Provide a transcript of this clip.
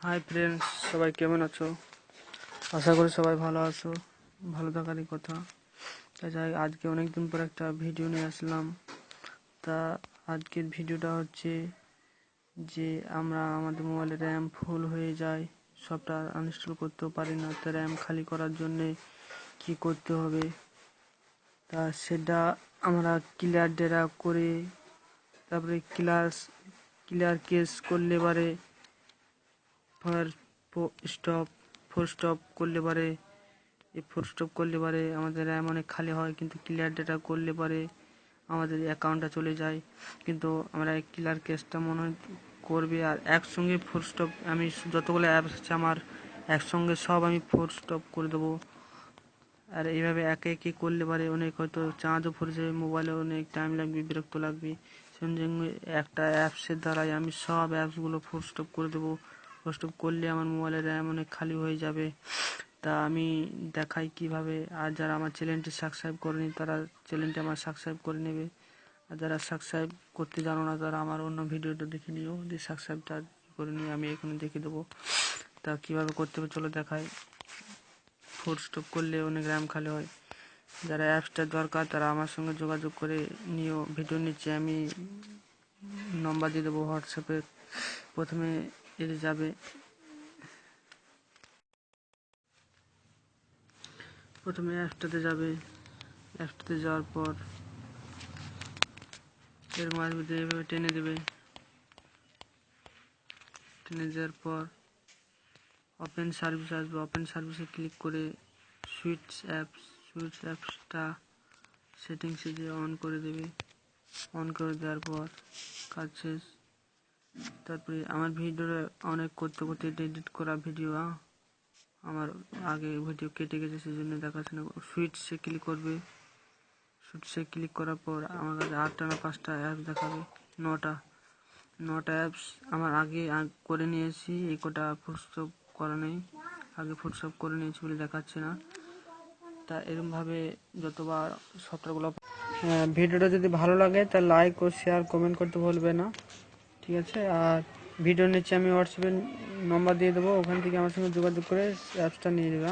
Hi friends, সবাই কেমন আছো? আশা করি সবাই ভালো আছো। ভালো থাকারই কথা। তা যাই, আজকে অনেকদিন পর একটা ভিডিও নিয়ে আসলাম। তা আজকের ভিডিওটা হচ্ছে যে আমরা আমাদের মোবাইলে র্যাম ফুল হয়ে যায়, সফটওয়্যার আনইনস্টল করতেও পারি না। তা র্যাম খালি করার জন্যে কি করতে হবে, তা সেটা আমরা ক্লিয়ার ডেটা করে তারপরে ক্লিয়ার কেস করলে পারে ফোর স্টপ করলে পারে আমাদের র্যাম অনেক খালি হয়, কিন্তু ক্লিয়ার ডেটা করলে পারে আমাদের অ্যাকাউন্টটা চলে যায়। কিন্তু আমরা ক্লিয়ার কেসটা মনে হয় করবে, আর একসঙ্গে ফোর স্টপ আমি যতগুলো অ্যাপস আছে আমার একসঙ্গে সব আমি ফোর স্টপ করে দেবো। আর এইভাবে একে একে করলে পারে অনেক হয়তো চার্জও পড়ে যাবে, মোবাইলে অনেক টাইম লাগবে, বিরক্ত লাগবে। সেই জন্য একটা অ্যাপসের দ্বারাই আমি সব অ্যাপসগুলো ফোর স্টপ করে দেবো। ফোর স্টপ করলে আমার মোবাইলের র্যাম অনেক খালি হয়ে যাবে। তা আমি দেখাই কিভাবে। আর যারা আমার চ্যানেলটি সাবস্ক্রাইব করেনি তারা চ্যানেলটি আমার সাবস্ক্রাইব করে নেবে। আর যারা সাবস্ক্রাইব করতে জানো না তারা আমার অন্য ভিডিওটা দেখে নিও, যে সাবস্ক্রাইবটা করে নিয়ে আমি এখানে দেখে দেবো। তা কীভাবে করতে হবে চলো দেখাই। ফোর স্টপ করলে অনেক র্যাম খালি হয়। যারা অ্যাপসটার দরকার তারা আমার সঙ্গে যোগাযোগ করে নিও। ভিডিওর নিচে আমি নম্বর দিয়ে দেবো হোয়াটসঅ্যাপে। প্রথমে এতে যাবে, প্রথমে অ্যাপসটাতে যাবে। অ্যাপসটাতে যাওয়ার পর এর মাঝে এইভাবে টেনে দেবে। টেনে দেওয়ার পর ওপেন সার্ভিস আসবে। ওপেন সার্ভিসে ক্লিক করে সুইটস অ্যাপসটা সেটিংসে দিয়ে অন করে দেবে। অন করে দেওয়ার পর কাজ শেষ। তারপরে আমার ভিডিওটা অনেক করতে করতে এডিট করা ভিডিও, আমার আগে ভিডিও কেটে গেছে, সেই জন্য দেখাচ্ছে না। সুইটসে ক্লিক করবে। সুইটসে ক্লিক করার পর আমার কাছে 8টা না 5টা অ্যাপস দেখাবে। 9টা অ্যাপস আমার আগে করে নিয়েছি, এই কটা ফুটস্টপ করা নেই, আগে ফুটস্টপ করে নিয়েছি বলে দেখাচ্ছে না। তা এরকমভাবে যতবার সফটওয়্যারগুলো। ভিডিওটা যদি ভালো লাগে তা লাইক ও শেয়ার কমেন্ট করতে ভুলবে না, ঠিক আছে? আর ভিডিওর নিচে আমি হোয়াটসঅ্যাপের নম্বর দিয়ে দেবো, ওখান থেকে আমার সঙ্গে যোগাযোগ করে অ্যাপসটা নিয়ে নেবে।